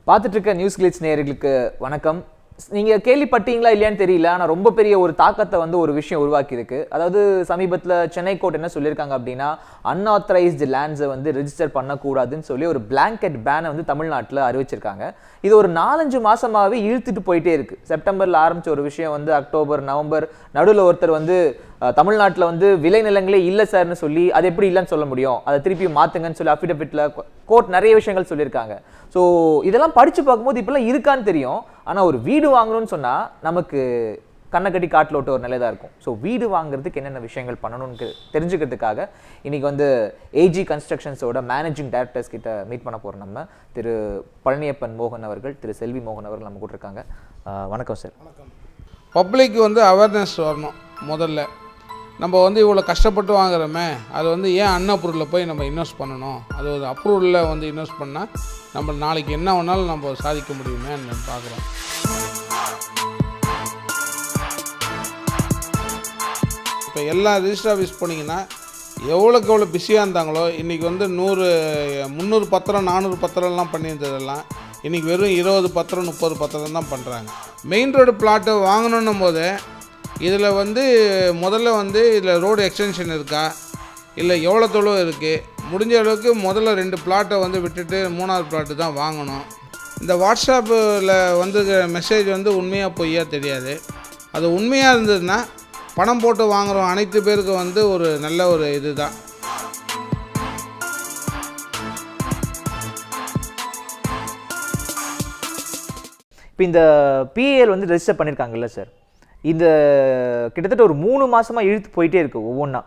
பார்த்துட்டு இருக்க news glitz நேயர்களுக்கு வணக்கம். நீங்கள் கேள்விப்பட்டீங்களா இல்லையான்னு தெரியல, ஆனால் ரொம்ப பெரிய ஒரு தாக்கத்தை வந்து ஒரு விஷயம் உருவாக்கியிருக்கு. அதாவது சமீபத்தில் சென்னை கோர்ட் என்ன சொல்லியிருக்காங்க அப்படின்னா, அன்ஆத்தரைஸ்டு லேண்ட்ஸை வந்து ரெஜிஸ்டர் பண்ணக்கூடாதுன்னு சொல்லி ஒரு பிளாங்கெட் பேனை வந்து தமிழ்நாட்டில் அறிவிச்சிருக்காங்க. இது ஒரு 4-5 மாதமாகவே இழுத்துட்டு போயிட்டே இருக்குது. செப்டம்பரில் ஆரம்பித்த ஒரு விஷயம் வந்து அக்டோபர், நவம்பர் நடுவில் ஒருத்தர் வந்து தமிழ்நாட்டில் வந்து விளைநிலங்களே இல்லை சார்னு சொல்லி, அது எப்படி இல்லைன்னு சொல்ல முடியும், அதை திருப்பி மாற்றுங்கன்னு சொல்லி அஃபிடவிட்டில் கோர்ட் நிறைய விஷயங்கள் சொல்லியிருக்காங்க. ஸோ இதெல்லாம் படித்து பார்க்கும்போது இப்போல்லாம் இருக்கான்னு தெரியும். ஆனால் ஒரு வீடு வாங்கணும்னு சொன்னால் நமக்கு கண்ணை கட்டி காட்டில் விட்ட ஒரு நிலை தான் இருக்கும். ஸோ வீடு வாங்குறதுக்கு என்னென்ன விஷயங்கள் பண்ணணும்னு தெரிஞ்சுக்கிறதுக்காக இன்றைக்கி வந்து ஏஜி கன்ஸ்ட்ரக்ஷன்ஸோட மேனேஜிங் டைரக்டர்ஸ் கிட்ட மீட் பண்ண போகிறோம். நம்ம திரு பழனியப்பன் மோகன் அவர்கள், திரு செல்வி மோகன் அவர்கள் நம்ம கூட இருக்காங்க. வணக்கம் சார். வணக்கம். பப்ளிக் வந்து அவேர்னஸ் வரணும். முதல்ல நம்ம வந்து இவ்வளோ கஷ்டப்பட்டு வாங்குறோமே, அது வந்து ஏன் அன்அப்ரூவலில் போய் நம்ம இன்வெஸ்ட் பண்ணணும், அது ஒரு அப்ரூவலில் வந்து இன்வெஸ்ட் பண்ணால் நம்ம நாளைக்கு என்ன வேணாலும் நம்ம சாதிக்க முடியுமே பார்க்குறோம். இப்போ எல்லா ரிஜிஸ்டர் ஆஃபீஸ் போனீங்கன்னா எவ்வளோக்கு எவ்வளோ பிஸியாக இருந்தாங்களோ, இன்றைக்கி வந்து 300 பத்திரம் 400 பத்திரம்லாம் பண்ணியிருந்ததெல்லாம் இன்றைக்கி வெறும் 20 பத்திரம் 30 பத்திரம் தான் பண்ணுறாங்க. மெயின் ரோடு பிளாட்டை வாங்கணும் போது இதில் வந்து முதல்ல வந்து இதில் ரோடு எக்ஸ்டென்ஷன் இருக்கா, இல்லை எவ்வளோ தொலைவு இருக்குது, முடிஞ்ச அளவுக்கு முதல்ல 2 பிளாட்டை வந்து விட்டுட்டு 3ஆவது பிளாட்டு தான் வாங்கணும். இந்த வாட்ஸ்அப்பில் வந்து மெசேஜ் வந்து உண்மையாக பொய்யா தெரியாது. அது உண்மையாக இருந்ததுன்னா பணம் போட்டு வாங்குகிறோம் அனைத்து பேருக்கு வந்து ஒரு நல்ல ஒரு இது தான். இப்போ இந்த பிஏஎல் வந்து ரெஜிஸ்டர் பண்ணியிருக்காங்கல்ல சார், இந்த கிட்டத்தட்ட ஒரு 3 மாதமாக இழுத்து போயிட்டே இருக்குது. ஒவ்வொன்றா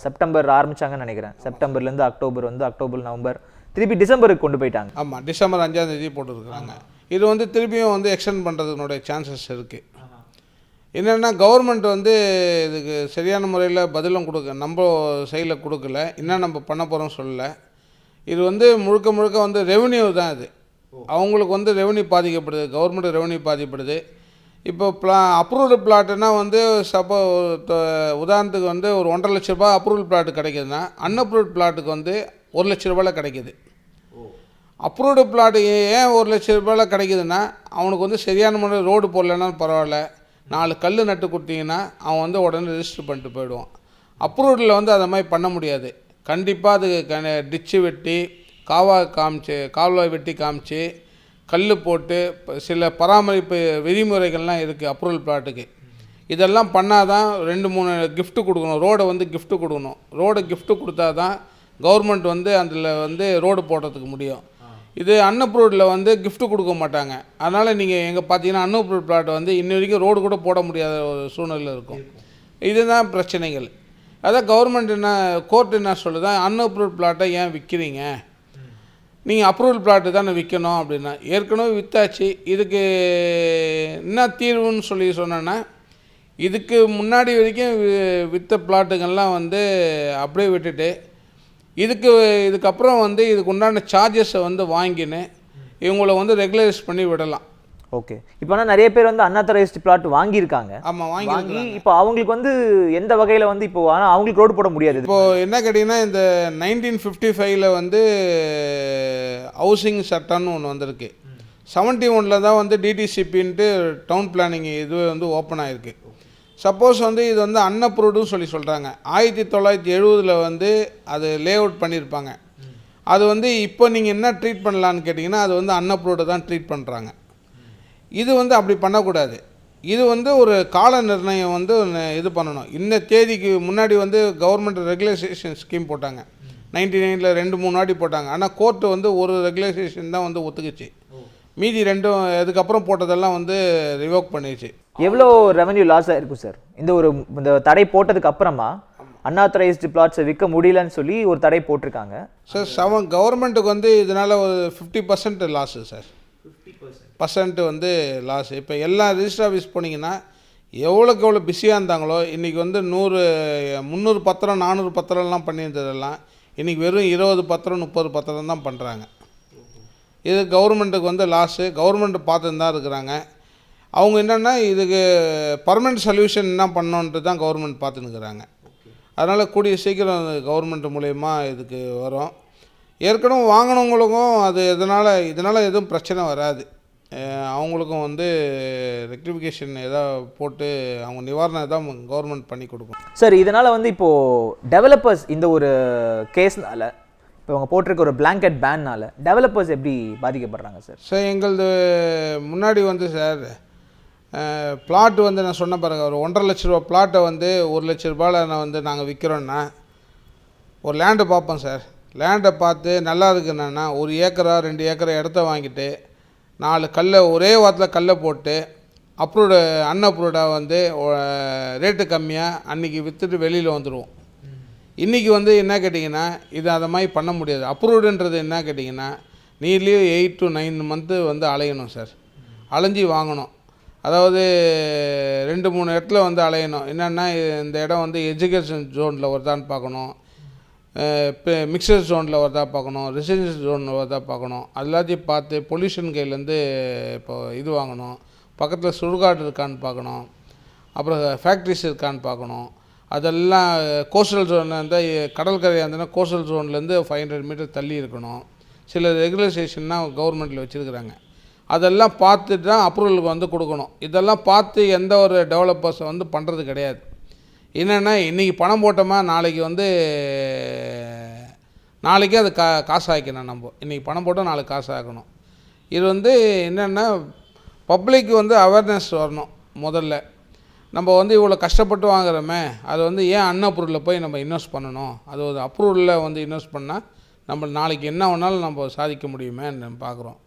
செப்டம்பர் ஆரம்பித்தாங்கன்னு நினைக்கிறேன். செப்டம்பர்லேருந்து அக்டோபர் வந்து அக்டோபர், நவம்பர், திருப்பி டிசம்பருக்கு கொண்டு போயிட்டாங்க. ஆமாம், டிசம்பர் 5ஆம் தேதி போட்டுருக்குறாங்க. இது வந்து திருப்பியும் வந்து எக்ஸ்டெண்ட் பண்ணுறதுனுடைய சான்சஸ் இருக்குது. என்னென்னா கவர்மெண்ட் வந்து இதுக்கு சரியான முறையில் பதிலும் நம்ம சைடில் கொடுக்கல, இன்னும் நம்ம பண்ண போகிறோம் சொல்லலை. இது வந்து முழுக்க முழுக்க வந்து ரெவென்யூ தான். இது அவங்களுக்கு வந்து ரெவென்யூ பாதிக்கப்படுது, கவர்மெண்ட் ரெவென்யூ பாதிக்கப்படுது. இப்போ அப்ரூவ்டு பிளாட்டுனா வந்து உதாரணத்துக்கு வந்து ஒரு 1.5 லட்ச ரூபா அப்ரூவல் பிளாட்டு கிடைக்குதுன்னா அன்அப்ரூவ்டு பிளாட்டுக்கு வந்து 1 லட்ச ரூபாயில் கிடைக்கிது. அப்ரூவ்டு பிளாட்டு ஏன் 1 லட்ச ரூபாயில் கிடைக்குதுன்னா, அவனுக்கு வந்து சரியான முறையில் ரோடு போடலைன்னாலும் பரவாயில்ல, 4 கல் நட்டு கொடுத்தீங்கன்னா அவன் வந்து உடனே ரெஜிஸ்டர் பண்ணிட்டு போயிடுவான். அப்ரூவ்டில் வந்து அதை மாதிரி பண்ண முடியாது. கண்டிப்பாக அது டிச்சு வெட்டி கால்வாய் வெட்டி காமிச்சு கல் போட்டு சில பராமரிப்பு விதிமுறைகள்லாம் இருக்குது அப்ரூவல் பிளாட்டுக்கு. இதெல்லாம் பண்ணால் தான் 2-3 கிஃப்ட்டு கொடுக்கணும், ரோடை வந்து கிஃப்ட்டு கொடுக்கணும். ரோடை கிஃப்ட்டு கொடுத்தா தான் கவர்மெண்ட் வந்து அதில் வந்து ரோடு போடுறதுக்கு முடியும். இது அன்அப்ரூவ்டில் வந்து கிஃப்ட்டு கொடுக்க மாட்டாங்க. அதனால் நீங்கள் எங்கே பார்த்தீங்கன்னா அன்அப்ரூவ்ட் பிளாட் வந்து இன்ன வரைக்கும் ரோடு கூட போட முடியாத ஒரு சூழ்நிலை இருக்கும். இதுதான் பிரச்சனைகள். அதான் கவர்மெண்ட் கோர்ட் என்ன சொல்லுதான், அன்அப்ரூவ்ட் பிளாட்டை ஏன் விற்கிறீங்க, நீங்கள் அப்ரூவல் பிளாட்டு தானே விற்கணும் அப்படின்னா. ஏற்கனவே விற்றாச்சு, இதுக்கு என்ன தீர்வுன்னு சொல்லி சொன்னேன்னா, இதுக்கு முன்னாடி வரைக்கும் விற்ற பிளாட்டுகள்லாம் வந்து அப்படியே விட்டுட்டு இதுக்கப்புறம் வந்து இதுக்கு உண்டான சார்ஜஸை வந்து வாங்கின்னு இவங்களை வந்து ரெகுலரைஸ் பண்ணி விடலாம். ஓகே. இப்போ ஆனால் நிறைய பேர் வந்து அன்ஆத்தரைஸ்டு பிளாட் வாங்கியிருக்காங்க. ஆமாம், வாங்கி இப்போ அவங்களுக்கு வந்து எந்த வகையில் வந்து இப்போ ஆனால் அவங்களுக்கு ரோடு போட முடியாது. இப்போது என்ன கேட்டிங்கன்னா, இந்த 1955 வந்து ஹவுசிங் சட்டம்னு ஒன்று வந்திருக்கு. 71 தான் வந்து டிடிசிபின்ட்டு டவுன் பிளானிங் இது வந்து ஓப்பன் ஆகிருக்கு. சப்போஸ் வந்து இது வந்து அன்அப்ரூவ்டுன்னு சொல்லி சொல்கிறாங்க. 1970 வந்து அது லே அவுட் பண்ணியிருப்பாங்க. அது வந்து இப்போ நீங்கள் என்ன ட்ரீட் பண்ணலான்னு கேட்டிங்கன்னா, அது வந்து அன்அப்ரூவ்டு தான் ட்ரீட் பண்ணுறாங்க. இது வந்து அப்படி பண்ணக்கூடாது. இது வந்து ஒரு கால நிர்ணயம் வந்து இது பண்ணணும். இந்த தேதிக்கு முன்னாடி வந்து கவர்மெண்ட் ரெகுலேஷன் ஸ்கீம் போட்டாங்க. 99 2-3 வாட்டி போட்டாங்க. ஆனால் கோர்ட்டு வந்து ஒரு ரெகுலேஷன் தான் வந்து ஒத்துக்குச்சு. மீதி 2 அதுக்கப்புறம் போட்டதெல்லாம் வந்து ரிவோக் பண்ணிடுச்சு. எவ்வளோ ரெவன்யூ லாஸ் ஆகிருக்கும் சார் இந்த தடை போட்டதுக்கு அப்புறமா? அன்ஆத்தரைஸ்டு பிளாட்ஸை விற்க முடியலன்னு சொல்லி ஒரு தடை போட்டிருக்காங்க சார். கவர்மெண்ட்டுக்கு வந்து இதனால் ஒரு 50% லாஸு சார். 50% வந்து லாஸ். இப்போ எல்லா ரிஜிஸ்டர் ஆஃபீஸ் போனீங்கன்னா எவ்வளோக்கு எவ்வளோ பிஸியாக இருந்தாங்களோ, இன்றைக்கி வந்து 300 பத்திரம் 400 பத்திரம்லாம் பண்ணியிருந்ததெல்லாம் இன்றைக்கி வெறும் 20 பத்திரம் 30 பத்திரம் தான் பண்ணுறாங்க. இது கவர்மெண்ட்டுக்கு வந்து லாஸு. கவர்மெண்ட் பார்த்துன்னு தான் இருக்கிறாங்க. அவங்க என்னென்னா இதுக்கு பர்மனெண்ட் சொல்யூஷன் என்ன பண்ணோன்ட்டு தான் கவர்மெண்ட் பார்த்துன்னு இருக்கிறாங்க. அதனால் கூடிய சீக்கிரம் கவர்மெண்ட் மூலயமா இதுக்கு வரும். ஏற்கனவே வாங்கினவங்களுக்கும் அது இதனால் எதுவும் பிரச்சனை வராது. அவங்களுக்கும் வந்து ரெக்டிஃபிகேஷன் ஏதாவது போட்டு அவங்க நிவாரணம் தான் கவர்மெண்ட் பண்ணி கொடுக்கும். சார் இதனால் வந்து இப்போது டெவலப்பர்ஸ் இந்த ஒரு கேஸ்னால இப்போ அவங்க போட்டிருக்க ஒரு பிளாங்கெட் பேன்னால் டெவலப்பர்ஸ் எப்படி பாதிக்கப்படுறாங்க சார்? சார் எங்களது முன்னாடி வந்து சார் பிளாட் வந்து நான் சொன்ன பாருங்க, ஒரு 1.5 லட்ச ரூபா பிளாட்டை வந்து 1 லட்ச ரூபாயில் நான் வந்து நாங்கள் விற்கிறோன்னா ஒரு லேண்டை பார்ப்போம் சார். லேண்டை பார்த்து நல்லா இருக்குன்னா 1 ஏக்கரா 2 ஏக்கரா இடத்த வாங்கிட்டு 4 கல்லை ஒரே வாரத்தில் கல்லை போட்டு அன்அப்ரூவ்டாக வந்து ரேட்டு கம்மியாக அன்றைக்கி விற்றுட்டு வெளியில் வந்துடுவோம். இன்றைக்கி வந்து என்ன கேட்டிங்கன்னா இது அதை மாதிரி பண்ண முடியாது. அப்ரூவ்டுன்றது என்ன கேட்டிங்கன்னா நியர்லி 8 to 9 மந்த்து வந்து அலையணும் சார். அலைஞ்சி வாங்கணும். அதாவது 2-3 இடத்துல வந்து அலையணும். என்னென்னா இந்த இடம் வந்து எஜுகேஷன் ஜோனில் வருதான்னு பார்க்கணும், இப்போ மிக்சர் ஜோனில் வருதா பார்க்கணும், ரெசிடென்ஷியல் ஜோனில் வருதா பார்க்கணும். எல்லாத்தையும் பார்த்து பொல்யூஷன் கையிலேருந்து இப்போ இது வாங்கணும், பக்கத்தில் சுடுகாடு இருக்கான்னு பார்க்கணும், அப்புறம் ஃபேக்ட்ரிஸ் இருக்கான்னு பார்க்கணும். அதெல்லாம் கோஸ்டல் ஜோனில் இருந்தால் கடற்கரையாக இருந்ததுன்னா கோஸ்டல் ஜோன்லேருந்து 500 மீட்டர் தள்ளி இருக்கணும். சில ரெகுலேஷன்னால் கவர்மெண்ட்டில் வச்சுருக்குறாங்க. அதெல்லாம் பார்த்துட்டு தான் அப்ரூவலுக்கு வந்து கொடுக்கணும். இதெல்லாம் பார்த்து எந்த ஒரு டெவலப்பர்ஸை வந்து பண்ணுறது கிடையாது. என்னென்னா இன்றைக்கி பணம் போட்டோமா நாளைக்கு அது காசு ஆக்கணும். நம்ம இன்றைக்கி பணம் போட்டால் நாளைக்கு காசு ஆக்கணும். இது வந்து என்னென்னா பப்ளிக் வந்து அவேர்னஸ் வரணும். முதல்ல நம்ம வந்து இவ்வளோ கஷ்டப்பட்டு வாங்குறோமே, அது வந்து ஏன் அன்அப்ரூவலில் போய் நம்ம இன்வெஸ்ட் பண்ணணும்? அது ஒரு அப்ரூவலில் வந்து இன்வெஸ்ட் பண்ணால் நம்ம நாளைக்கு என்ன வேணாலும் நம்ம சாதிக்க முடியுமே நம்ம பார்க்குறோம்.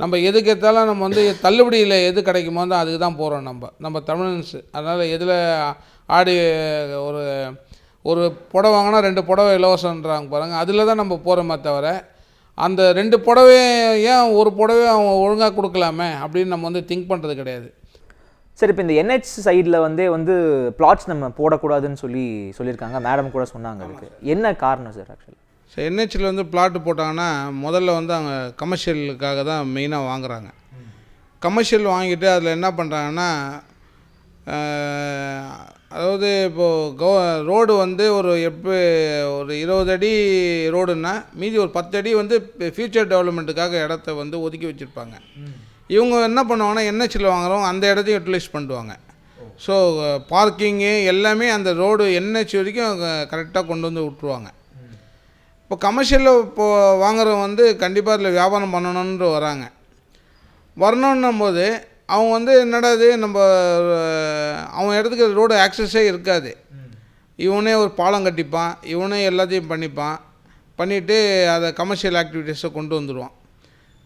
நம்ம எதுக்கு எடுத்தாலும் நம்ம வந்து தள்ளுபடியில் எது கிடைக்குமோ தான் அதுக்கு தான் போகிறோம். நம்ம தமிழன்ஸு. அதனால் எதில் ஆடி ஒரு புடவை வாங்கினா 2 புடவை இலவசன்றாங்க பாருங்கள், அதில் தான் நம்ம போகிறோமே தவிர அந்த 2 புடவை ஏன் ஒரு புடவை அவங்க ஒழுங்காக கொடுக்கலாமே அப்படின்னு நம்ம வந்து திங்க் பண்ணுறது கிடையாது. சார் இப்போ இந்த NH சைடில் வந்து பிளாட்ஸ் நம்ம போடக்கூடாதுன்னு சொல்லியிருக்காங்க. மேடம் கூட சொன்னாங்க. அதுக்கு என்ன காரணம் சார்? ஆக்சுவலி சார் NHல வந்து பிளாட்டு போட்டாங்கன்னா முதல்ல வந்து அவங்க கமர்ஷியலுக்காக தான் மெயினாக வாங்குகிறாங்க. கமர்ஷியல் வாங்கிட்டு அதில் என்ன பண்ணுறாங்கன்னா அதாவது இப்போது ரோடு வந்து ஒரு 20 அடி ரோடுன்னா மீதி ஒரு 10 அடி வந்து ஃபியூச்சர் டெவலப்மெண்ட்டுக்காக இடத்த வந்து ஒதுக்கி வச்சுருப்பாங்க. இவங்க என்ன பண்ணுவாங்கன்னா NHல வாங்குறவங்க அந்த இடத்தையும் யூட்டிலைஸ் பண்ணுவாங்க. ஸோ பார்க்கிங்கு எல்லாமே அந்த ரோடு NH வரைக்கும் கரெக்டாக கொண்டு வந்து விட்ருவாங்க. இப்போ கமர்ஷியலில் வாங்குறவங்க வந்து கண்டிப்பாக அதில் வியாபாரம் பண்ணணுன்ற வரணுன்னும் போது அவங்க வந்து என்னடா இது நம்ம அவன் இடத்துக்கு ரோடு ஆக்சஸே இருக்காது. இவனே ஒரு பாலம் கட்டிப்பான், இவனே எல்லாத்தையும் பண்ணிவிட்டு அதை கமர்ஷியல் ஆக்டிவிட்டீஸை கொண்டு வந்துடுவான்.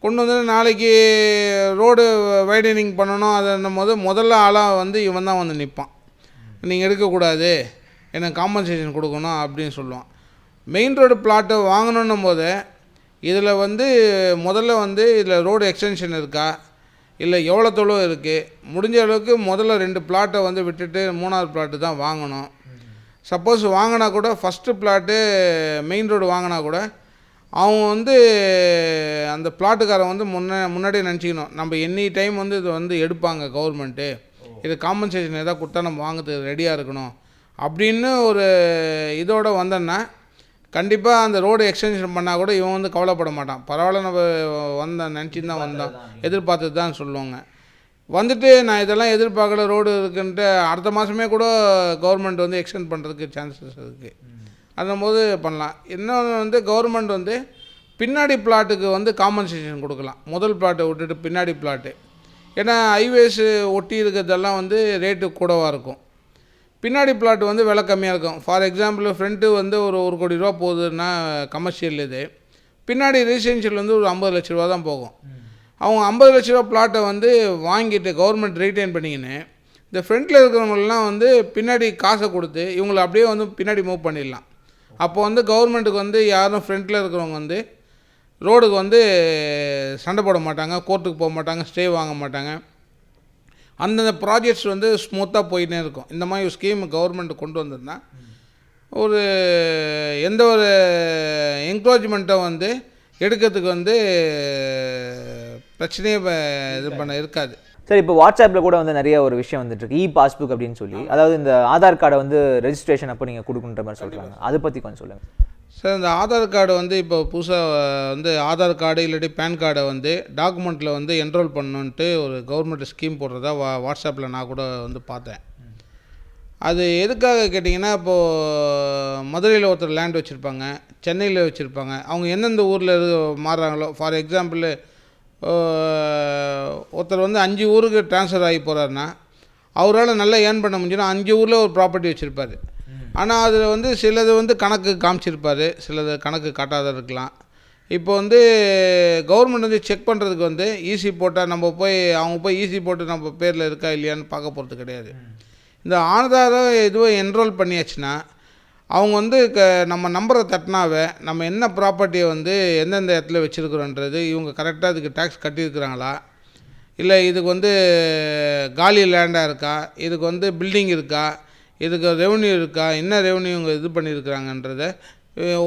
கொண்டு வந்து நாளைக்கு ரோடு வைடனிங் பண்ணணும் அதுன்னும் போது முதல்ல ஆளாக வந்து இவன் தான் வந்து நிற்பான். நீங்கள் எடுக்கக்கூடாது, எனக்கு காம்பன்சேஷன் கொடுக்கணும் அப்படின்னு சொல்லுவான். மெயின் ரோடு பிளாட்டை வாங்கணுன்னும் போது இதில் வந்து முதல்ல வந்து இதில் ரோடு எக்ஸ்டென்ஷன் இருக்கா, இல்லை எவ்வளோ தொலைவு இருக்குது, முடிஞ்ச அளவுக்கு முதல்ல 2 பிளாட்டை வந்து விட்டுட்டு 3ஆவது பிளாட்டு தான் வாங்கணும். சப்போஸ் வாங்கினா கூட ஃபஸ்ட்டு பிளாட்டு மெயின் ரோடு வாங்கினா கூட அவங்க வந்து அந்த பிளாட்டுக்காரன் வந்து முன்னாடியே நினச்சிக்கணும், நம்ம எனி டைம் வந்து இது வந்து எடுப்பாங்க கவர்மெண்ட்டு, இது காம்பன்சேஷன் எதாவது கொடுத்தா நம்ம வாங்கிறதுக்கு ரெடியாக இருக்கணும் அப்படின்னு ஒரு இதோடு வந்தோன்னா கண்டிப்பாக அந்த ரோடு எக்ஸ்டென்ஷன் பண்ணால் கூட இவன் வந்து கவலைப்பட மாட்டான். பரவாயில்ல நம்ம நினச்சின்னு தான் வந்தான், எதிர்பார்த்து தான் சொல்லுவாங்க. வந்துட்டு நான் இதெல்லாம் எதிர்பார்க்கல ரோடு இருக்குன்ட்டு அடுத்த மாதமே கூட கவர்மெண்ட் வந்து எக்ஸ்டெண்ட் பண்ணுறதுக்கு சான்சஸ் இருக்குது. போது பண்ணலாம். இன்னொன்று வந்து கவர்மெண்ட் வந்து பின்னாடி பிளாட்டுக்கு வந்து காம்பன்சேஷன் கொடுக்கலாம். முதல் பிளாட்டை விட்டுட்டு பின்னாடி பிளாட்டு, ஏன்னா ஹைவேஸு ஒட்டி இருக்கிறதெல்லாம் வந்து ரேட்டு கூடவாக இருக்கும். பின்னாடி பிளாட் வந்து விலை கம்மியாக இருக்கும். ஃபார் எக்ஸாம்பிள் ஃப்ரண்ட்டு வந்து ஒரு 1 கோடி ரூபா போகுதுன்னா கமர்ஷியல் இது, பின்னாடி ரெசிடென்ஷியல் வந்து ஒரு 50 லட்ச ரூபா தான் போகும். அவங்க 50 லட்ச ரூபா பிளாட்டை வந்து வாங்கிட்டு கவர்மெண்ட் ரீட்டைன் பண்ணிக்கின்னு இந்த ஃப்ரண்ட்டில் இருக்கிறவங்களெலாம் வந்து பின்னாடி காசை கொடுத்து இவங்களை அப்படியே வந்து பின்னாடி மூவ் பண்ணிடலாம். அப்போ வந்து கவர்மெண்ட்டுக்கு வந்து யாரும் ஃப்ரண்ட்டில் இருக்கிறவங்க வந்து ரோடுக்கு வந்து சண்டை போட மாட்டாங்க, கோர்ட்டுக்கு போக மாட்டாங்க, ஸ்டே வாங்க மாட்டாங்க. அந்தந்த ப்ராஜெக்ட்ஸ் வந்து ஸ்மூத்தாக போயிட்டே இருக்கும். இந்த மாதிரி ஒரு ஸ்கீம் கவர்மெண்ட் கொண்டு வந்ததுன்னா ஒரு எந்த ஒரு என்க்ரோச்மெண்ட்டை வந்து எடுக்கிறதுக்கு வந்து பிரச்சனையே இருக்காது. சார் இப்போ வாட்ஸ்அப்பில் கூட வந்து நிறைய ஒரு விஷயம் வந்துட்டுருக்கு, பாஸ்புக் அப்படின்னு சொல்லி, அதாவது இந்த ஆதார் கார்டை வந்து ரெஜிஸ்ட்ரேஷன் அப்போ நீங்கள் கொடுக்குன்ற மாதிரி சொல்கிறாங்க. அதை பற்றி கொஞ்சம் சொல்லுங்கள் சார் இந்த ஆதார் கார்டு வந்து இப்போ புதுசாக வந்து ஆதார் கார்டு இல்லாட்டி பேன் கார்டை வந்து டாக்குமெண்ட்டில் வந்து என்ரோல் பண்ணணுன்ட்டு ஒரு கவர்மெண்ட் ஸ்கீம் போடுறதா வாட்ஸ்அப்பில் நான் கூட வந்து பார்த்தேன். அது எதுக்காக கேட்டிங்கன்னா, இப்போது மதுரையில் ஒருத்தர் லேண்ட் வச்சுருப்பாங்க, சென்னையில் வச்சுருப்பாங்க. அவங்க எந்தெந்த ஊரில் மாறுறாங்களோ, ஃபார் எக்ஸாம்பிள் ஒருத்தர் வந்து 5 ஊருக்கு ட்ரான்ஸ்ஃபர் ஆகி போகிறாருன்னா, அவரால் நல்லா ஏர்ன் பண்ண முடிஞ்சுன்னா 5 ஊரில் ஒரு ப்ராப்பர்ட்டி வச்சுருப்பார். ஆனால் அதில் வந்து சிலது வந்து கணக்கு காமிச்சிருப்பார், சிலது கணக்கு காட்டாத இருக்கலாம். இப்போ வந்து கவர்மெண்ட் வந்து செக் பண்ணுறதுக்கு வந்து ஈசி போட்டால் நம்ம போய் அவங்க போய் ஈசி போட்டு நம்ம பேரில் இருக்கா இல்லையான்னு பார்க்க போகிறது கிடையாது. இந்த ஆதாரம் எதுவும் என்ரோல் பண்ணியாச்சுன்னா அவங்க வந்து நம்ம நம்பரை தட்டினாவே நம்ம என்ன ப்ராப்பர்ட்டியை வந்து எந்தெந்த இடத்துல வச்சுருக்குறோன்றது, இவங்க கரெக்டாக இதுக்கு டேக்ஸ் கட்டியிருக்கிறாங்களா, இல்லை இதுக்கு வந்து காலி லேண்டாக இருக்கா, இதுக்கு வந்து பில்டிங் இருக்கா, இதுக்கு ரெவன்யூ இருக்கா, என்ன ரெவன்யூ இவங்க இது பண்ணியிருக்கிறாங்கன்றத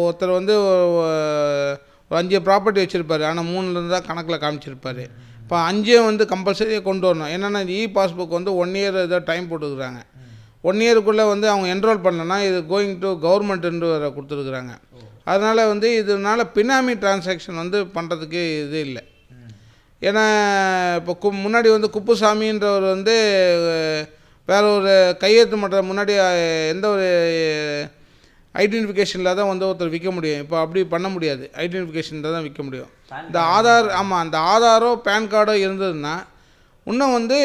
ஒருத்தர் வந்து ஒரு 5 ப்ராப்பர்ட்டி வச்சுருப்பார், ஆனால் 3 தான் கணக்கில் காமிச்சிருப்பார். இப்போ 5 வந்து கம்பல்சரியாக கொண்டு வரணும். என்னென்னா பாஸ்புக் வந்து 1 இயர் ஏதோ டைம் போட்டுக்கிறாங்க. 1 இயருக்குள்ளே வந்து அவங்க என்ரோல் பண்ணலன்னா இது கோயிங் டு கவர்மெண்ட்டுன்னு வேறு கொடுத்துருக்குறாங்க. அதனால் வந்து இதனால் பினாமி டிரான்சாக்ஷன் வந்து பண்ணுறதுக்கு இது இல்லை. ஏன்னா இப்போ முன்னாடி வந்து குப்புசாமின்றவர் வந்து வேறு ஒரு கையெழுத்து மற்ற முன்னாடி எந்த ஒரு ஐடென்டிஃபிகேஷனில் தான் வந்து ஒருத்தர் விற்க முடியும். இப்போ அப்படி பண்ண முடியாது, ஐடென்டிஃபிகேஷனில் தான் விற்க முடியும். இந்த ஆதார், ஆமாம், அந்த ஆதாரோ பேன் கார்டோ இருந்ததுன்னா இன்னும் வந்து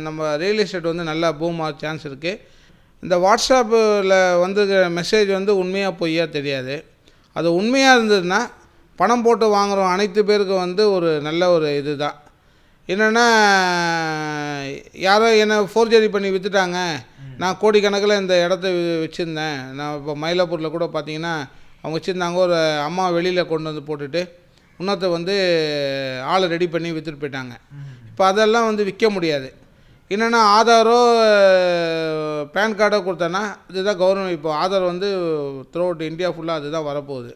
நம்ம ரியல் எஸ்டேட் வந்து நல்லா பூம் ஆக சான்ஸ் இருக்குது. இந்த வாட்ஸ்அப்பில் வந்து மெசேஜ் வந்து உண்மையாக பொய்யா தெரியாது. அது உண்மையாக இருந்ததுன்னா பணம் போட்டு வாங்குகிறோம் அனைத்து பேருக்கும் வந்து ஒரு நல்ல ஒரு இது தான். என்னென்னா யாரோ என்னை ஃபோர்ஜரி பண்ணி விற்றுட்டாங்க, நான் கோடிக்கணக்கில் இந்த இடத்த வச்சுருந்தேன். நான் இப்போ மயிலாப்பூரில் கூட பார்த்தீங்கன்னா அவங்க வச்சுருந்தாங்க, ஒரு அம்மா வெளியில் கொண்டு வந்து போட்டுட்டு இன்னொருத்த வந்து ஆளை ரெடி பண்ணி விற்றுட்டு போயிட்டாங்க. இப்போ அதெல்லாம் வந்து விற்க முடியாது. என்னென்னா ஆதாரோ பேன் கார்டோ கொடுத்தோன்னா இதுதான் கவர்மெண்ட். இப்போ ஆதார் வந்து த்ரூ அவுட் இந்தியா ஃபுல்லாக அதுதான் வரப்போகுது.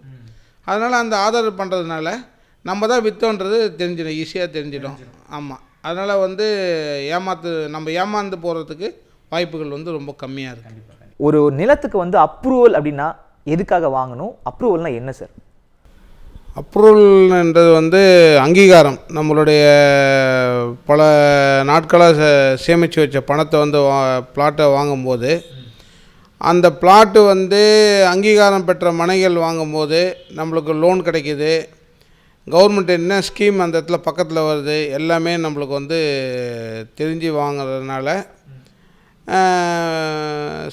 அதனால் அந்த ஆதார் பண்ணுறதுனால நம்ம தான் விற்றோன்றது தெரிஞ்சிடும், ஈஸியாக தெரிஞ்சிடும். ஆமாம், அதனால் வந்து நம்ம ஏமாந்து போகிறதுக்கு வாய்ப்புகள் வந்து ரொம்ப கம்மியாக இருக்குது. ஒரு நிலத்துக்கு வந்து அப்ரூவல் அப்படின்னா எதுக்காக வாங்கணும்? அப்ரூவல்னால் என்ன சார்? அப்ரூவல்ன்றது வந்து அங்கீகாரம். நம்மளுடைய பல நாட்களாக சேமித்து வச்ச பணத்தை வந்து பிளாட்டை வாங்கும்போது அந்த பிளாட்டு வந்து அங்கீகாரம் பெற்ற மனைகள் வாங்கும்போது நம்மளுக்கு லோன் கிடைக்கிது. கவர்மெண்ட் என்ன ஸ்கீம் அந்த இடத்துல பக்கத்தில் வருது எல்லாமே நம்மளுக்கு வந்து தெரிஞ்சு வாங்குறதுனால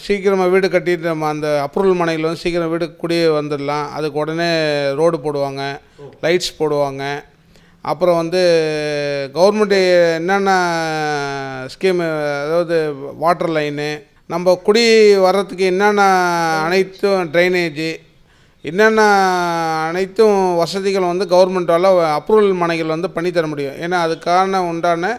சீக்கிரமாக வீடு கட்டிட்டு நம்ம அந்த அப்ரூவல் மனையில் வந்து சீக்கிரம் வீடு குடியே வந்துடலாம். அதுக்கு உடனே ரோடு போடுவாங்க, லைட்ஸ் போடுவாங்க. அப்புறம் வந்து கவர்மெண்ட் என்னென்ன ஸ்கீமு, அதாவது வாட்டர் லைனு, நம்ம குடி வர்றதுக்கு என்னென்ன அனைத்தும் ட்ரைனேஜு, என்னென்ன அனைத்தும் வசதிகள் வந்து கவர்மெண்ட்டால் அப்ரூவல் மனைகள் வந்து பண்ணித்தர முடியும். ஏன்னா அதுக்கான உண்டான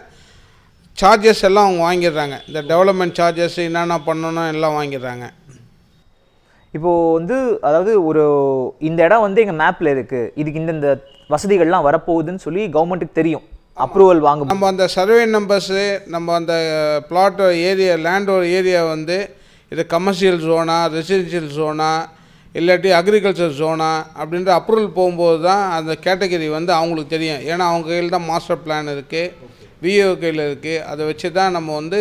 சார்ஜஸ் எல்லாம் அவங்க வாங்கிடுறாங்க. இந்த டெவலப்மெண்ட் சார்ஜஸ் என்னென்ன பண்ணணும் எல்லாம் வாங்கிடுறாங்க. இப்போது வந்து அதாவது இந்த இடம் வந்து எங்கள் மேப்பில் இருக்குது, இதுக்கு இந்த வசதிகள்லாம் வரப்போகுதுன்னு சொல்லி கவர்மெண்ட்டுக்கு தெரியும், அப்ரூவல் வாங்க. நம்ம அந்த சர்வே நம்பர்ஸு, நம்ம அந்த பிளாட் ஏரியா, லேண்டோட ஏரியா வந்து இது கமர்ஷியல் ஜோனா, ரெசிடென்ஷியல் ஜோனா, இல்லாட்டி அக்ரிகல்ச்சர் ஜோனா அப்படின்ற அப்ரூவல் போகும்போது தான் அந்த கேட்டகரி வந்து அவங்களுக்கு தெரியும். ஏன்னா அவங்க கையில் தான் மாஸ்டர் பிளான் இருக்குது, விஏஓ கையில் இருக்குது. அதை வச்சு தான் நம்ம வந்து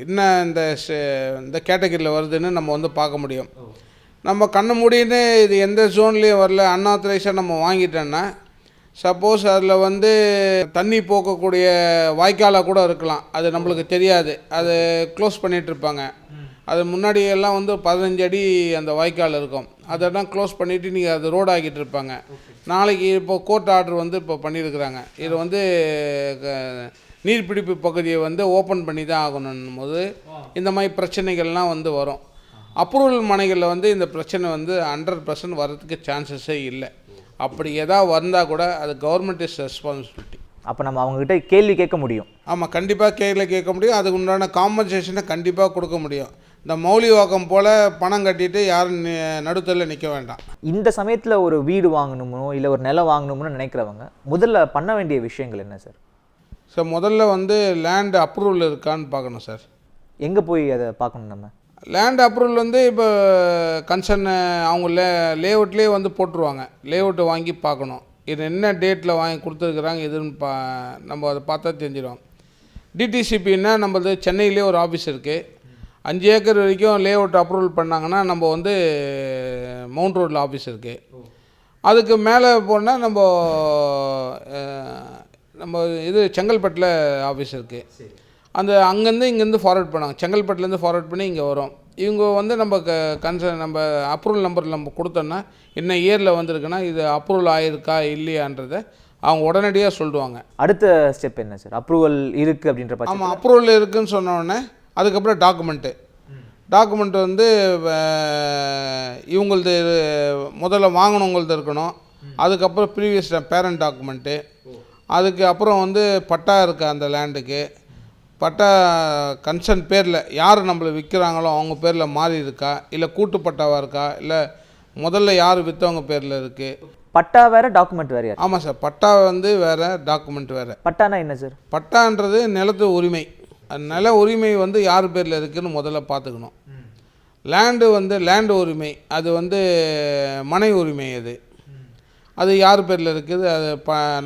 என்ன இந்த கேட்டகரியில் வருதுன்னு நம்ம வந்து பார்க்க முடியும். நம்ம கண்ணு மூடின்னு இது எந்த ஜோன்லேயும் வரல, அன்ஆத்தரைஸாக நம்ம வாங்கிட்டோன்னா சப்போஸ் அதில் வந்து தண்ணி போக்கக்கூடிய வாய்க்காலாக கூட இருக்கலாம், அது நம்மளுக்கு தெரியாது. அது க்ளோஸ் பண்ணிகிட்ருப்பாங்க. அது முன்னாடியெல்லாம் வந்து 15 அடி அந்த வாய்க்கால் இருக்கும், அதெல்லாம் க்ளோஸ் பண்ணிவிட்டு நீங்கள் அது ரோடு ஆக்கிட்டு இருப்பாங்க. நாளைக்கு இப்போது கோர்ட் ஆர்டர் வந்து இப்போ பண்ணியிருக்கிறாங்க, இது வந்து நீர்பிடிப்பு பகுதியை வந்து ஓப்பன் பண்ணி தான் ஆகணும் போது இந்த மாதிரி பிரச்சனைகள்லாம் வந்து வரும். அப்ரூவல் மனைகளில் வந்து இந்த பிரச்சனை வந்து 100% வர்றதுக்கு சான்சஸே இல்லை. அப்படி எதாவது வந்தால் கூட அது கவர்மெண்ட் இஸ் ரெஸ்பான்சிபிலிட்டி. அப்போ நம்ம அவங்ககிட்ட கேள்வி கேட்க முடியும். ஆமாம், கண்டிப்பாக கேள்வி கேட்க முடியும். அதுக்கு உண்டான காம்பன்சேஷனை கண்டிப்பாக கொடுக்க முடியும். இந்த மௌலிவாக்கம் போல் பணம் கட்டிட்டு யாரும் நடுத்தரில் நிற்க வேண்டாம். இந்த சமயத்தில் ஒரு வீடு வாங்கணுமோ இல்லை ஒரு நிலம் வாங்கணும்னு நினைக்கிறவங்க முதல்ல பண்ண வேண்டிய விஷயங்கள் என்ன சார்? சார் முதல்ல வந்து லேண்ட் அப்ரூவல் இருக்கான்னு பார்க்கணும் சார். எங்கே போய் அதை பார்க்கணும் நம்ம? லேண்ட் அப்ரூவல் வந்து இப்போ கன்சர்ன் அவங்க லேஅவுட்லேயே வந்து போட்டுருவாங்க. லேஅவுட்டை வாங்கி பார்க்கணும், இது என்ன டேட்டில் வாங்கி கொடுத்துருக்குறாங்க எதுன்னு நம்ம அதை பார்த்தா தெரிஞ்சிடும். டிடிசிபின்னா நம்மளது சென்னையிலே ஒரு ஆஃபீஸ் இருக்குது. 5 ஏக்கர் வரைக்கும் லேஅவுட் அப்ரூவல் பண்ணாங்கன்னா நம்ம வந்து மவுண்ட் ரோட்டில் ஆஃபீஸ் இருக்குது. அதுக்கு மேலே போனால் நம்ம இது செங்கல்பட்டில் ஆஃபீஸ் இருக்குது. அந்த அங்கேருந்து இங்கேருந்து ஃபார்வர்ட் பண்ணாங்க, செங்கல்பட்டுலேருந்து ஃபார்வர்ட் பண்ணி இங்கே வரும். இவங்க வந்து நம்ம நம்ம அப்ரூவல் நம்பர் நம்ம கொடுத்தோன்னா என்ன இயரில் வந்திருக்குன்னா இது அப்ரூவல் ஆகிருக்கா இல்லையான்றதை அவங்க உடனடியாக சொல்லுவாங்க. அடுத்த ஸ்டெப் என்ன சார்? அப்ரூவல் இருக்குது அப்படின்ற பட்சம். ஆமாம், அப்ரூவல் இருக்குதுன்னு சொன்னோடனே அதுக்கப்புறம் டாக்குமெண்ட்டு வந்து இவங்களது முதல்ல வாங்கினவங்களது இருக்கணும். அதுக்கப்புறம் ப்ரீவியஸ் பேரண்ட் டாக்குமெண்ட்டு, அதுக்கு அப்புறம் வந்து பட்டா இருக்குது அந்த லேண்டுக்கு. பட்டா கன்சர்ன் பேரில் யார் நம்மளை விற்கிறாங்களோ அவங்க பேரில் மாறி இருக்கா, இல்லை கூட்டு பட்டாவாக இருக்கா, இல்லை முதல்ல யார் விற்றவங்க பேரில் இருக்குது. பட்டா வேறு, டாக்குமெண்ட் வேறு? ஆமாம் சார், பட்டா வந்து வேறு, டாக்குமெண்ட் வேறு. பட்டானா என்ன சார்? பட்டான்றது நிலத்து உரிமை. நில உரிமை வந்து யார் பேரில் இருக்குதுன்னு முதல்ல பார்த்துக்கணும். லேண்டு வந்து லேண்டு உரிமை, அது வந்து மனை உரிமை. அது யார் பேரில் இருக்குது, அது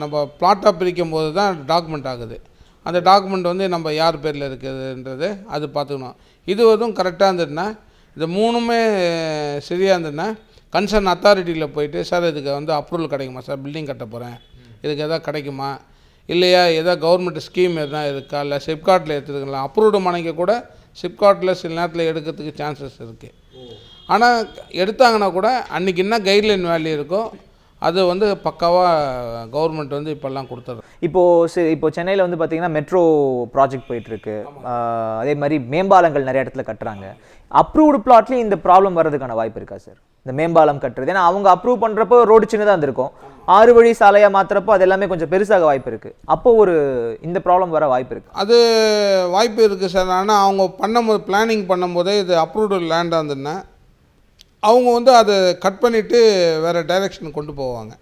நம்ம பிளாட்டாக பிரிக்கும் போது தான் டாக்குமெண்ட் ஆகுது. அந்த டாக்குமெண்ட் வந்து நம்ம யார் பேரில் இருக்குதுன்றது அது பார்த்துக்கணும். இது எதுவும் கரெக்டாக இருந்ததுன்னா, இது மூணுமே சரியாக இருந்ததுன்னா கன்சர்ன் அத்தாரிட்டியில் போயிட்டு, சார் இதுக்கு வந்து அப்ரூவல் கிடைக்குமா சார், பில்டிங் கட்ட போகிறேன், இதுக்கு எதாவது கிடைக்குமா இல்லையா, எதாவது கவர்மெண்ட் ஸ்கீம் எதுனா இருக்கா, இல்லை சிப்காட்டில் எடுத்துக்கலாம். அப்ரூவ்டு மனைக்கு கூட சிப்காட்டில் சில நேரத்தில் எடுக்கிறதுக்கு சான்சஸ் இருக்குது. ஆனால் எடுத்தாங்கன்னா கூட அன்றைக்கி என்ன கைட்லைன் வேல்யூ இருக்கோ அது வந்து பக்காவாக கவர்மெண்ட் வந்து இப்போல்லாம் கொடுத்துரு. இப்போ சென்னையில் வந்து பார்த்திங்கன்னா மெட்ரோ ப்ராஜெக்ட் போயிட்டுருக்கு. அதே மாதிரி மேம்பாலங்கள் நிறைய இடத்துல கட்டுறாங்க. அப்ரூவ்டு பிளாட்லேயும் இந்த ப்ராப்ளம் வர்றதுக்கான வாய்ப்பு இருக்கா சார்? இந்த மேம்பாலம் கட்டுறது, ஏன்னா அவங்க அப்ரூவ் பண்ணுறப்போ ரோடு சின்னதாக இருந்திருக்கும், 6 வழி சாலையாக மாற்றுறப்போ அது எல்லாமே கொஞ்சம் பெருசாக வாய்ப்பு இருக்குது. அப்போது இந்த ப்ராப்ளம் வர வாய்ப்பு இருக்குது. அது வாய்ப்பு இருக்குது சார். ஆனால் அவங்க பண்ணும்போது பிளானிங் பண்ணும்போதே இது அப்ரூவ்டு லேண்டாக இருந்ததுன்னா அவங்க வந்து அதை கட் பண்ணிவிட்டு வேறு டைரெக்ஷன் கொண்டு போவாங்க.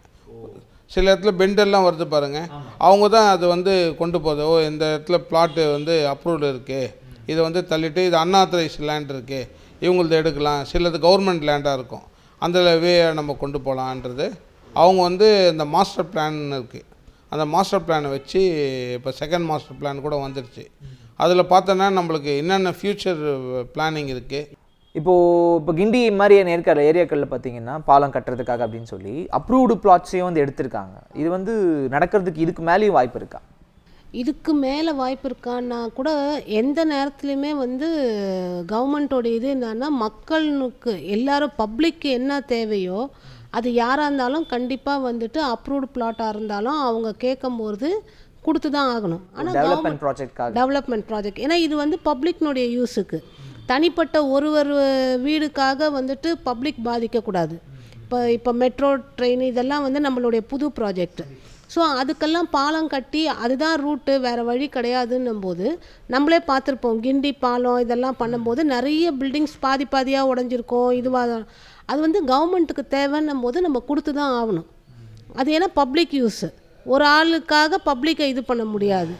சில இடத்துல பெண்டெல்லாம் வருது பாருங்கள், அவங்க தான் அது வந்து கொண்டு போகுது. இந்த இடத்துல பிளாட்டு வந்து அப்ரூவ்டு இருக்குது, இதை வந்து தள்ளிட்டு இது அன்ஆத்தரைஸ் லேண்ட் இருக்குது, இவங்களது எடுக்கலாம். சிலது கவர்மெண்ட் லேண்டாக இருக்கும், அந்த வே நம்ம கொண்டு போகலான்றது. அவங்க வந்து இந்த மாஸ்டர் பிளான் இருக்குது, அந்த மாஸ்டர் பிளானை வச்சு இப்போ செகண்ட் மாஸ்டர் பிளான் கூட வந்துடுச்சு. அதில் பார்த்தோன்னா நம்மளுக்கு என்னென்ன ஃப்யூச்சர் பிளானிங் இருக்குது. இப்போ கிண்டி மாதிரியான இருக்கிற ஏரியாக்களில் பார்த்தீங்கன்னா பாலம் கட்டுறதுக்காக அப்படின்னு சொல்லி அப்ரூவ்டு பிளாட்ஸையும் வந்து எடுத்திருக்காங்க. இது வந்து நடக்கிறதுக்கு இதுக்கு மேலேயும் வாய்ப்பு இருக்கா? இதுக்கு மேலே வாய்ப்பு இருக்கான்னா கூட எந்த நேரத்துலையுமே வந்து கவர்மெண்ட்டோட இது என்னன்னா, மக்களுக்கு எல்லாரும் பப்ளிக்கு என்ன தேவையோ அது யாராக இருந்தாலும் கண்டிப்பாக வந்துட்டு அப்ரூவ்டு பிளாட்டாக இருந்தாலும் அவங்க கேட்கும்போது கொடுத்து தான் ஆகணும். ஆனால் டெவலப்மெண்ட் ப்ராஜெக்ட், ஏன்னா இது வந்து பப்ளிக்னுடைய யூஸுக்கு, தனிப்பட்ட ஒரு வீடுக்காக வந்துட்டு பப்ளிக் பாதிக்கக்கூடாது. இப்போ மெட்ரோ ட்ரெயின் இதெல்லாம் வந்து நம்மளுடைய புது ப்ராஜெக்ட். ஸோ அதுக்கெல்லாம் பாலம் கட்டி அதுதான் ரூட்டு, வேறு வழி கிடையாதுன்னும் போது நம்மளே பார்த்துருப்போம். கிண்டி பாலம் இதெல்லாம் பண்ணும்போது நிறைய பில்டிங்ஸ் பாதியாக உடஞ்சிருக்கோம். இதுவாக அது வந்து கவர்மெண்ட்டுக்கு தேவைன்னும் போது நம்ம கொடுத்து தான் ஆகணும். அது ஏன்னா பப்ளிக் யூஸு, ஒரு ஆளுக்காக பப்ளிக்கை இது பண்ண முடியாது.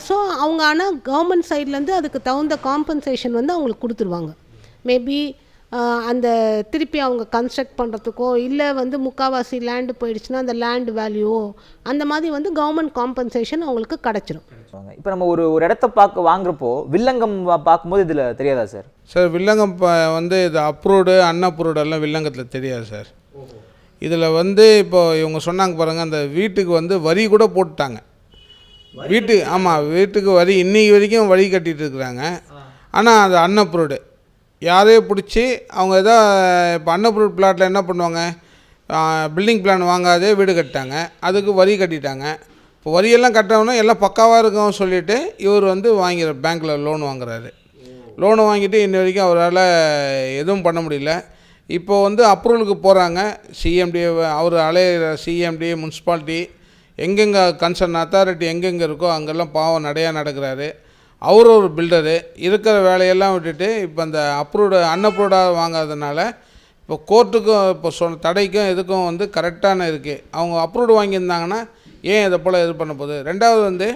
ஸோ அவங்க ஆனால் கவர்மெண்ட் சைட்லேருந்து அதுக்கு தகுந்த காம்பன்சேஷன் வந்து அவங்களுக்கு கொடுத்துருவாங்க. மேபி அந்த திருப்பி அவங்க கன்ஸ்ட்ரக்ட் பண்ணுறதுக்கோ, இல்லை வந்து முக்கால்வாசி லேண்டு போயிடுச்சுன்னா அந்த லேண்டு வேல்யூவோ அந்த மாதிரி வந்து கவர்மெண்ட் காம்பன்சேஷன் அவங்களுக்கு கிடச்சிரும். இப்போ நம்ம ஒரு இடத்த வாங்குறப்போ வில்லங்கம் பார்க்கும்போது இதில் தெரியாதா சார்? சார் வில்லங்கம் வந்து இது அப்ரூவ்டு அன்அப்ரூவ்டு எல்லாம் வில்லங்கத்தில் தெரியாது சார். இதில் வந்து இப்போ இவங்க சொன்னாங்க பாருங்கள், அந்த வீட்டுக்கு வந்து வரி கூட போட்டுட்டாங்க. வீட்டுக்கு வரி இன்றைக்கி வரைக்கும் வரி கட்டிகிட்டு இருக்கிறாங்க. ஆனால் அது அன்அப்ரூவ்டு. யாரையும் பிடிச்சி அவங்க ஏதோ இப்போ அன்அப்ரூவ்ட் பிளாட்டில் என்ன பண்ணுவாங்க, பில்டிங் பிளான் வாங்காதே வீடு கட்டிட்டாங்க, அதுக்கு வரி கட்டிட்டாங்க. இப்போ வரியெல்லாம் கட்டணும்னா எல்லாம் பக்காவாக இருக்கும் சொல்லிவிட்டு இவர் வந்து பேங்க்கில் லோன் வாங்குறாரு. லோனு வாங்கிட்டு இன்ன வரைக்கும் அவரால் எதுவும் பண்ண முடியல. இப்போ வந்து அப்ரூவலுக்கு போகிறாங்க. சிஎம்டி அவர் அலையிற சிஎம்டி முனிசிபாலிட்டி எங்கெங்கே கன்சர்ன் அத்தாரிட்டி எங்கெங்கே இருக்கோ அங்கெல்லாம் பாவம் நடையாக நடக்கிறாரு. அவர் ஒரு பில்டரு, இருக்கிற வேலையெல்லாம் விட்டுட்டு இப்போ அந்த அன்அப்ரூவ்டாக வாங்காததுனால இப்போ கோர்ட்டுக்கும் இப்போ தடைக்கும் இதுக்கும் வந்து கரெக்டான இருக்குது. அவங்க அப்ரூவ்டு வாங்கியிருந்தாங்கன்னா ஏன் இதை போல் இது பண்ண போகுது. ரெண்டாவது வந்து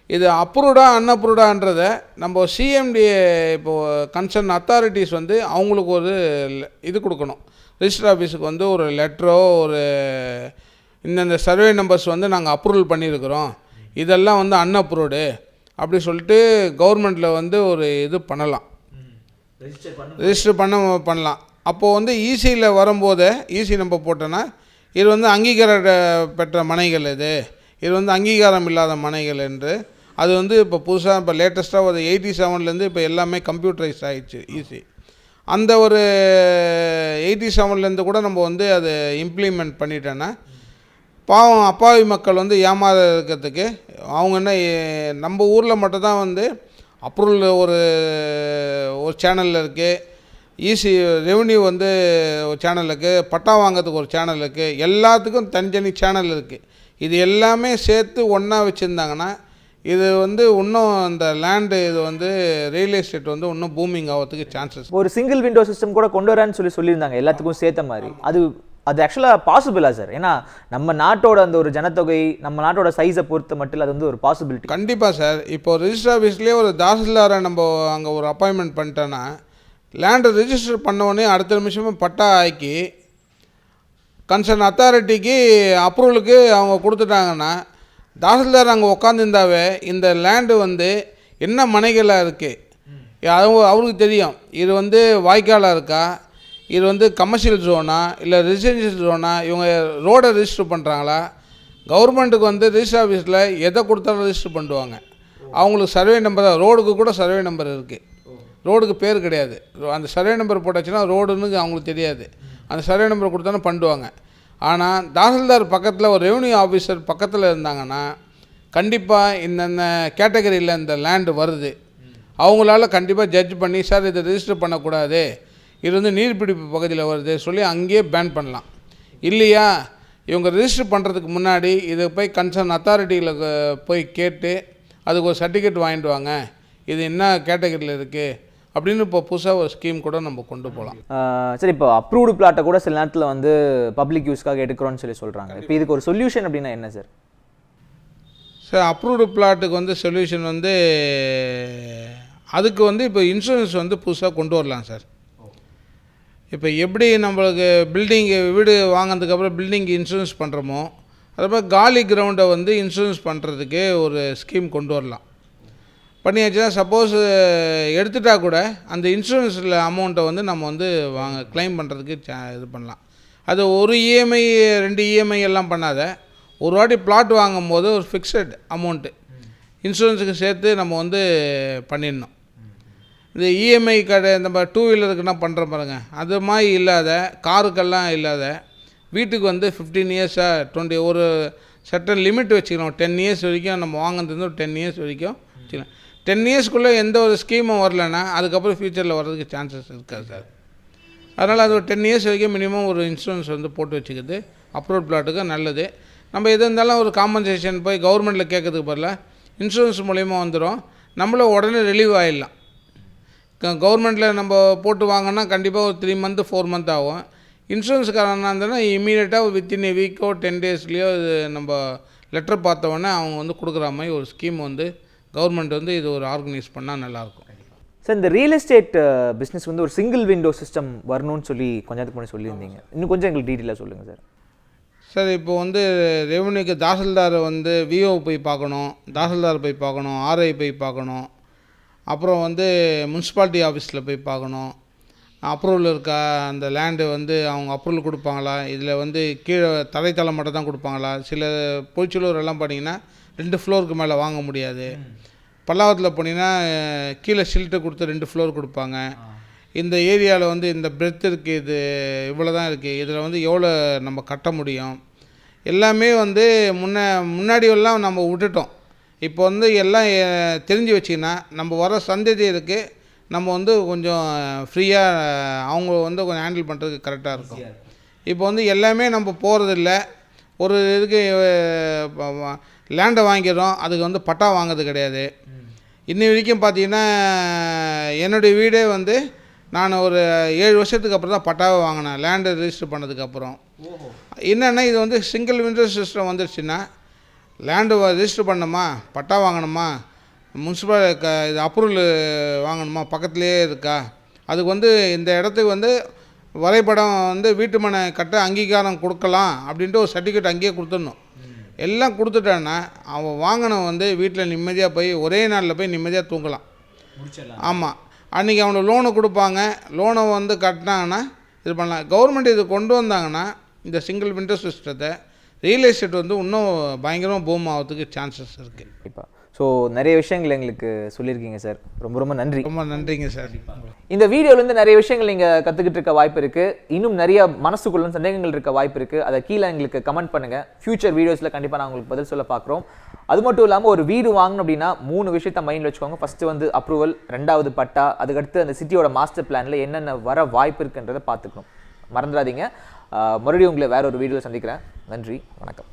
இது அப்ரூவ்டா அன்அப்ரூவ்டான்றதை நம்ம சிஎம்டி இப்போது கன்சர்ன் அத்தாரிட்டிஸ் வந்து அவங்களுக்கு ஒரு இது கொடுக்கணும். ரிஜிஸ்டர் ஆஃபீஸுக்கு வந்து ஒரு லெட்டரோ ஒரு இந்தந்த சர்வே நம்பர்ஸ் வந்து நாங்கள் அப்ரூவல் பண்ணியிருக்கிறோம், இதெல்லாம் வந்து அன்அப்ரூவ்டு அப்படி சொல்லிட்டு கவர்மெண்ட்டில் வந்து ஒரு இது பண்ணலாம், ரெஜிஸ்டர் பண்ணலாம். அப்போது வந்து ஈசியில் வரும்போது ஈசி நம்ம போட்டோன்னா இது வந்து அங்கீகார பெற்ற மனைகள், இது வந்து அங்கீகாரம் இல்லாத மனைகள் என்று அது வந்து இப்போ புதுசாக இப்போ லேட்டஸ்ட்டாக ஒரு 87 இப்போ எல்லாமே கம்ப்யூட்டரைஸ் ஆகிடுச்சு ஈஸி. அந்த ஒரு 87 கூட நம்ம வந்து அதை இம்ப்ளிமெண்ட் பண்ணிட்டோன்னா பாவம் அப்பாவி மக்கள் வந்து ஏமாற இருக்கிறதுக்கு அவங்க என்ன நம்ம ஊரில் மட்டும்தான் வந்து அப்ரூவல் ஒரு சேனலில் இருக்குது, ஈஸி ரெவென்யூ வந்து ஒரு சேனல் இருக்குது, பட்டா வாங்கிறதுக்கு ஒரு சேனல் இருக்குது, எல்லாத்துக்கும் தனித்தனி சேனல் இருக்குது. இது எல்லாமே சேர்த்து ஒன்றா வச்சுருந்தாங்கன்னா இது வந்து இன்னும் இந்த லேண்டு இது வந்து ரியல் எஸ்டேட் வந்து இன்னும் பூமிங் ஆகிறதுக்கு சான்சஸ். ஒரு சிங்கிள் விண்டோ சிஸ்டம் கூட கொண்டு வரான்னு சொல்லியிருந்தாங்க எல்லாத்துக்கும் சேர்த்த மாதிரி. அது ஆக்சுவலாக பாசிபிளா சார்? ஏன்னா நம்ம நாட்டோட அந்த ஒரு ஜனத்தொகை, நம்ம நாட்டோட சைஸை பொறுத்த மட்டும் அது வந்து ஒரு பாசிபிலிட்டி. கண்டிப்பாக சார். இப்போ ரிஜிஸ்டர் ஆஃபீஸ்லேயே ஒரு தாசில்தாரை நம்ம அங்கே ஒரு அப்பாயின்மெண்ட் பண்ணிட்டோன்னா லேண்டை ரிஜிஸ்டர் பண்ணோடனே அடுத்த நிமிஷமும் பட்டா ஆக்கி கன்சர்ன் அத்தாரிட்டிக்கு அப்ரூவலுக்கு அவங்க கொடுத்துட்டாங்கன்னா தாசில்தார் அங்கே உட்காந்துருந்தாவே இந்த லேண்டு வந்து என்ன மனைகளாக இருக்குது அவருக்கு தெரியும். இது வந்து வாய்க்காலாக இருக்கா, இது வந்து கமர்ஷியல் ஜோனா இல்லை ரெசிடென்ஷியல் ஜோனா, இவங்க ரோடை ரிஜிஸ்டர் பண்ணுறாங்களா. கவர்மெண்ட்டுக்கு வந்து ரிஜிஸ்டர் ஆஃபீஸில் எதை கொடுத்தாலும் ரிஜிஸ்டர் பண்ணுவாங்க. அவங்களுக்கு சர்வே நம்பர், ரோடுக்கு கூட சர்வே நம்பர் இருக்குது, ரோடுக்கு பேர் கிடையாது. அந்த சர்வே நம்பர் போட்டாச்சுன்னா ரோடுன்னு அவங்களுக்கு தெரியாது, அந்த சர்வே நம்பர் கொடுத்தாலும் பண்ணுவாங்க. ஆனால் தாசில்தார் பக்கத்தில் ஒரு ரெவென்யூ ஆஃபீஸர் பக்கத்தில் இருந்தாங்கன்னா கண்டிப்பாக இந்த கேட்டகரியில் இந்த லேண்டு வருது, அவங்களால கண்டிப்பாக ஜட்ஜ் பண்ணி சார் இதை ரிஜிஸ்டர் பண்ணக்கூடாது, இது வந்து நீர்பிடிப்பு பகுதியில் வருது சொல்லி அங்கேயே பேன் பண்ணலாம். இல்லையா இவங்க ரிஜிஸ்டர் பண்ணுறதுக்கு முன்னாடி இதை போய் கன்சர்ன் அத்தாரிட்டியில் போய் கேட்டு அதுக்கு ஒரு சர்டிஃபிகேட் வாங்கிட்டு வாங்க, இது என்ன கேட்டகரியில் இருக்குது அப்படின்னு இப்போ புதுசாக ஒரு ஸ்கீம் கூட நம்ம கொண்டு போகலாம். சரி, இப்போ அப்ரூவ்டு பிளாட்டை கூட சில நேரத்தில் வந்து பப்ளிக் யூஸ்க்காக எடுக்கிறோன்னு சொல்கிறாங்க. இப்போ இதுக்கு ஒரு சொல்யூஷன் அப்படின்னா என்ன சார்? சார் அப்ரூவ்டு பிளாட்டுக்கு வந்து சொல்யூஷன் வந்து அதுக்கு வந்து இப்போ இன்சூரன்ஸ் வந்து புதுசாக கொண்டு வரலாம் சார். இப்போ எப்படி நம்மளுக்கு வீடு வாங்கினதுக்கப்புறம் பில்டிங்கு இன்சூரன்ஸ் பண்ணுறோமோ அதுக்கப்புறம் காலி கிரவுண்டை வந்து இன்சூரன்ஸ் பண்ணுறதுக்கு ஒரு ஸ்கீம் கொண்டு வரலாம். பண்ணியாச்சுன்னா சப்போஸ் எடுத்துட்டா கூட அந்த இன்சூரன்ஸில் அமௌண்ட்டை வந்து நம்ம வந்து கிளைம் பண்ணுறதுக்கு இது பண்ணலாம். அது ஒரு இஎம்ஐ 2 இஎம்ஐ எல்லாம் பண்ணாத, ஒரு வாட்டி பிளாட் வாங்கும் போது ஒரு ஃபிக்ஸட் அமௌண்ட்டு இன்சூரன்ஸுக்கு சேர்த்து நம்ம வந்து பண்ணிடணும். இந்த இஎம்ஐ நம்ம 2 வீலருக்குன்னா பண்ணுற பாருங்க, அது மாதிரி இல்லாத, காருக்கெல்லாம் இல்லாத, வீட்டுக்கு வந்து 15 இயர்ஸாக 20 ஒரு சட்டன் லிமிட் வச்சுக்கணும். 10 இயர்ஸ் வரைக்கும் நம்ம வாங்கினது ஒரு 10 இயர்ஸ் வரைக்கும் வச்சுக்கலாம். 10 இயர்ஸ்க்குள்ளே எந்த ஒரு ஸ்கீமும் வரலைன்னா அதுக்கப்புறம் ஃப்யூச்சரில் வர்றதுக்கு சான்சஸ் இருக்காது சார். அதனால் அது ஒரு 10 இயர்ஸ் வரைக்கும் மினிமம் ஒரு இன்சூரன்ஸ் வந்து போட்டு வச்சுக்கிறது அப்ரூவ் பிளாட்டுக்கு நல்லது. நம்ம எது இருந்தாலும் ஒரு காம்பன்சேஷன் போய் கவர்மெண்ட்டில் கேட்கறதுக்கு பதிலாக இன்சூரன்ஸ் மூலயமா வந்துடும், நம்மளும் உடனே ரிலீவ் ஆகிடலாம். கவர்மெண்ட்டில் நம்ம போட்டு வாங்கினா கண்டிப்பாக ஒரு 3 மந்த் 4 மந்த் ஆகும். இன்சூரன்ஸ்காரனா இருந்ததுன்னா இம்மீடியட்டாக வித்தின் a வீக்கோ 10 டேஸ்லேயோ இது நம்ம லெட்டர் பார்த்தோன்னே அவங்க வந்து கொடுக்குற மாதிரி ஒரு ஸ்கீம் வந்து கவர்மெண்ட் வந்து இது ஒரு ஆர்கனைஸ் பண்ணால் நல்லாயிருக்கும். சார், இந்த ரியல் எஸ்டேட் பிஸ்னஸ் வந்து ஒரு சிங்கிள் விண்டோ சிஸ்டம் வரணும்னு சொல்லி கொஞ்சத்துக்கு முன்னாடி சொல்லியிருந்தீங்க, இன்னும் கொஞ்சம் எங்களுக்கு டீட்டெயிலாக சொல்லுங்கள் சார். சார் இப்போ வந்து ரெவென்யூக்கு தாசில்தாரை வந்து விஓ போய் பார்க்கணும், தாசில்தார் போய் பார்க்கணும், ஆர்ஐ போய் பார்க்கணும், அப்புறம் வந்து முனிசிபாலிட்டி ஆஃபீஸில் போய் பார்க்கணும், அப்ரூவல் இருக்கா, அந்த லேண்டு வந்து அவங்க அப்ரூவல் கொடுப்பாங்களா, இதில் வந்து கீழே தரைத்தளம் மட்டும் தான் கொடுப்பாங்களா. சில பொய்ச்சலூர் எல்லாம் பார்த்தீங்கன்னா 2 ஃப்ளோருக்கு மேலே வாங்க முடியாது. பல்லாவரத்தில் போனீங்கன்னா கீழே ஷில்ட்டை கொடுத்து 2 ஃப்ளோர் கொடுப்பாங்க. இந்த ஏரியாவில் வந்து இந்த பிரெத் இருக்குது, இது இவ்வளோ தான் இருக்குது, இதில் வந்து எவ்வளோ நம்ம கட்ட முடியும், எல்லாமே வந்து முன்னாடி எல்லாம் நம்ம விட்டுட்டோம். இப்போ வந்து எல்லாம் தெரிஞ்சு வச்சிங்கன்னா நம்ம வர சந்ததியருக்கு நம்ம வந்து கொஞ்சம் ஃப்ரீயாக அவங்க வந்து கொஞ்சம் ஹேண்டில் பண்ணுறதுக்கு கரெக்டாக இருக்கும். இப்போ வந்து எல்லாமே நம்ம போகிறதில்ல, ஒரு இதுக்கு லேண்டை வாங்கிடுறோம், அதுக்கு வந்து பட்டா வாங்கிறது கிடையாது. இன்னி வரைக்கும் பார்த்தீங்கன்னா என்னுடைய வீடே வந்து நான் ஒரு 7 வருஷத்துக்கு அப்புறம் தான் பட்டாவை வாங்கினேன், லேண்டை ரிஜிஸ்டர் பண்ணதுக்கப்புறம். என்னென்னா இது வந்து சிங்கிள் விண்டோ சிஸ்டம் வந்துருச்சுன்னா லேண்டு ரெஜிஸ்டர் பண்ணணுமா, பட்டா வாங்கணுமா, முனிசிபல் இது அப்ரூவல் வாங்கணுமா, பக்கத்துலேயே இருக்கா, அதுக்கு வந்து இந்த இடத்துக்கு வந்து வரைபடம் வந்து வீட்டு மனை கட்ட அங்கீகாரம் கொடுக்கலாம் அப்படின்ட்டு ஒரு சர்டிஃபிகேட் அங்கேயே கொடுத்துடணும். எல்லாம் கொடுத்துட்டான்னா அவன் வாங்கினவன் வந்து வீட்டில் நிம்மதியாக போய் ஒரே நாளில் போய் நிம்மதியாக தூங்கலாம். ஆமாம், அன்றைக்கி அவனுக்கு லோனு கொடுப்பாங்க, லோனை வந்து கட்டினாங்கன்னா இது பண்ணலாம். கவர்மெண்ட் இது கொண்டு வந்தாங்கன்னா இந்த சிங்கிள் விண்டோ சிஸ்டத்தை ரியல் எஸ்டேட் வந்து இன்னும் பயங்கரமாக பூம் ஆகிறதுக்கு சான்சஸ் இருக்குது. கண்டிப்பாக. ஸோ நிறைய விஷயங்கள் எங்களுக்கு சொல்லியிருக்கீங்க சார், ரொம்ப ரொம்ப நன்றி. ரொம்ப நன்றிங்க சார். இந்த வீடியோலேருந்து நிறைய விஷயங்கள் நீங்கள் கற்றுக்கிட்டு இருக்க வாய்ப்பு இருக்குது. இன்னும் நிறைய மனசுக்குள்ள சந்தேகங்கள் இருக்க வாய்ப்பு இருக்குது. அதை கீழே எங்களுக்கு கமெண்ட் பண்ணுங்கள். ஃபியூச்சர் வீடியோஸில் கண்டிப்பாக நான் உங்களுக்கு பதில் சொல்ல பார்க்குறோம். அது மட்டும் இல்லாமல் ஒரு வீடு வாங்கணும் அப்படின்னா 3 விஷயத்த மைண்டில் வச்சுக்கோங்க. ஃபஸ்ட்டு வந்து அப்ரூவல், 2வது பட்டா, அதுக்கடுத்து அந்த சிட்டியோட மாஸ்டர் பிளானில் என்னென்ன வர வாய்ப்பு இருக்குன்றதை பார்த்துக்கணும். மறந்துடாதீங்க. மறுபடியும் உங்களை வேற ஒரு வீடியோவில் சந்திக்கிறேன். நன்றி, வணக்கம்.